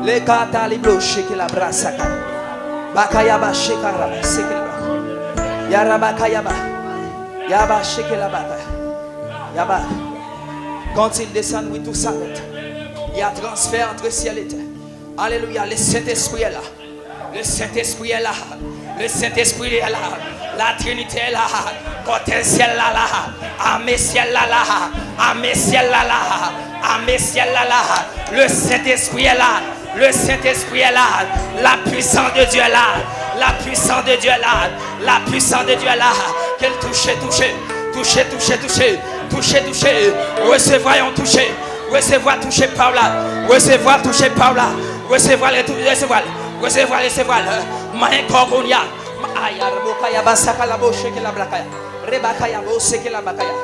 Le kata libro shake la brasaka. Bakayaba shekara sekela. Yarabakayaba. Yaba shake la bata. Yaba. Quand il descend, oui, tout s'arrête. Il y a transfert entre ciel et terre. Alléluia, le Saint-Esprit est là. Le Saint-Esprit est là. Le Saint-Esprit est là. La Trinité est là. Côté ciel là là. Amé ciel là là. Amé ciel là là. Amé ciel là là. Le Saint-Esprit est là. Le Saint-Esprit est là. La puissance de Dieu est là. La puissance de Dieu est là. La puissance de Dieu est là. Qu'elle touche, touche. Toucher, toucher, toucher. Toucher, toucher. Recevoir et toucher. Recevoir, toucher par là. Recevoir, toucher par là. Recevoir, recevoir. Recevoir, recevoir. Main corgonia. Aya rabokaya basaka la boche que la blakaya. Rebakaya boseke la bakaya.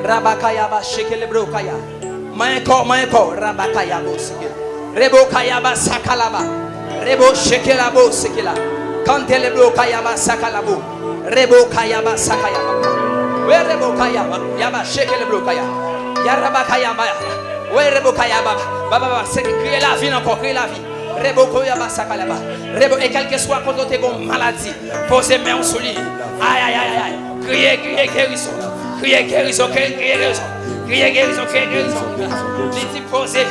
Rabakaya basheke le brokaya. Main corps, rabakaya boseke. Rebokaya basaka la ba. Rebo sheke la boseke la. Quand le brokaya basaka la bo. Rebokaya basaka ya. Rebokaya yaba sheke le brokaya. Yarabakaya ba. Rebokaya ba. Baba c'est crier la vie encore, crier la vie. Et quel que soit contre tes maladies, posez main sur lui. Aïe, aïe, aïe, aïe. Criez, criez guérison. Criez guérison, criez guérison. Criez guérison, criez guérison. Dites, posez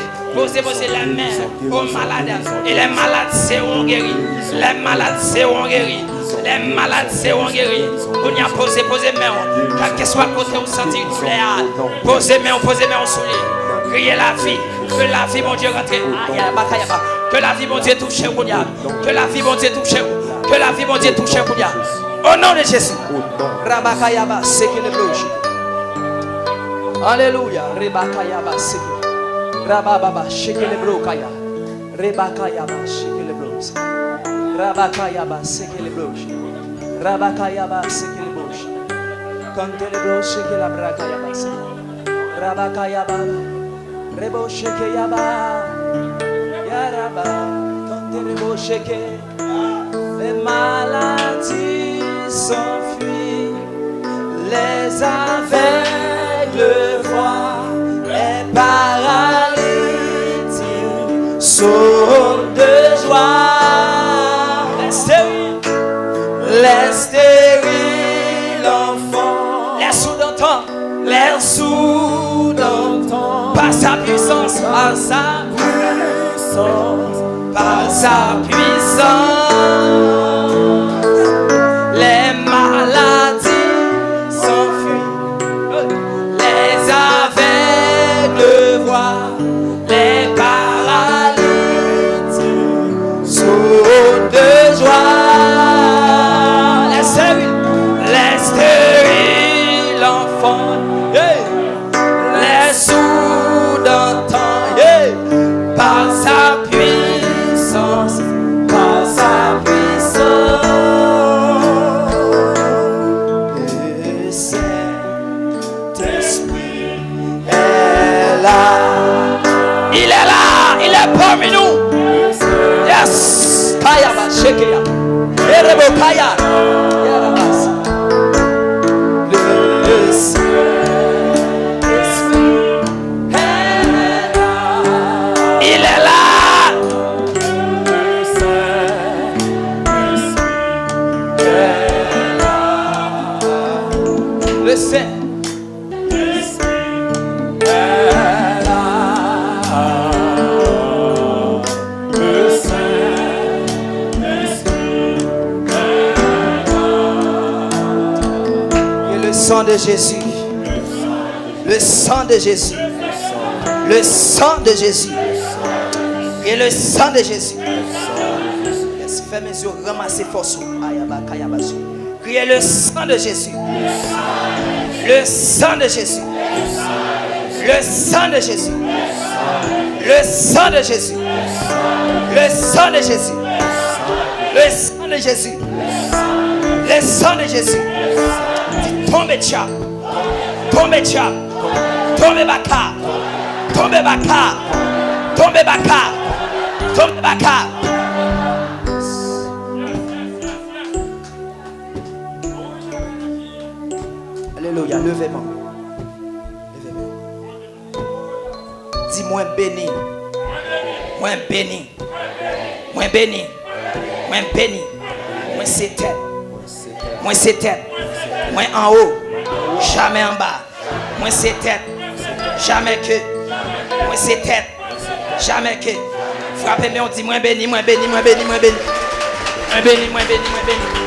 la main aux malades. Et les malades seront guéris. Les malades seront guéris. Les malades seront guéris. On y a posé main. Quel que soit côté où sentir douleur, posez main sur lui. Criez la vie. Que la vie, mon Dieu, rentre. Que la vie, mon Dieu, touche Kounia. Que la vie, mon Dieu, touche. Que la vie, mon Dieu, touche Kounia. Au nom de Jésus. Rabakayaba, c'est que le bloche. Alléluia. Rebakayaba, c'est que. Rabababa, c'est que le brokaya. Rebakayaba, c'est que le bloche. Rabakayaba, c'est que le bloche. Rabakayaba, c'est que le bloche. Quand le bloche, c'est que la brakayaba. Rabakayaba. Rebo sheke yaba, yaraba, quand tu rebo sheke, les maladies s'enfuient, les aveugles voient, les paralytiques sautent de joie, les stériles enfants, les sourds d'entendre, les sourds d'entendre. Par sa puissance, par sa puissance, par sa puissance, les maladies s'enfuient, les aveugles voient, les paralytiques sautent de joie, les stériles enfants, les sourds d'entendre, par sa puissance, par sa puissance. Le Saint-Esprit est là. Il est là, il est parmi nous. Yes. Kaya ba shekeya. Erebo kaya. Le sang de Jésus, le sang de Jésus, le sang de Jésus, et le sang de Jésus. Fais mes yeux ramasser force. Criez le sang de Jésus, le sang de Jésus, le sang de Jésus, le sang de Jésus, le sang de Jésus, le sang de Jésus, le sang de Jésus. Tombe tcha, tombe tcha, tombe baka, tombe baka, tombe baka, tombe baka. Alléluia, levez-moi. Levez-moi. Dis-moi béni. Moi béni. Moi béni. Moi béni. Moi c'est tête. Moi c'est tête. Moi en haut. Jamais en bas. Moi c'est tête. Jamais que. Moi c'est tête. Jamais que. Frappez-moi, on dit moi béni, moi béni, moi béni, moi béni. Moi béni, moi béni, moi béni.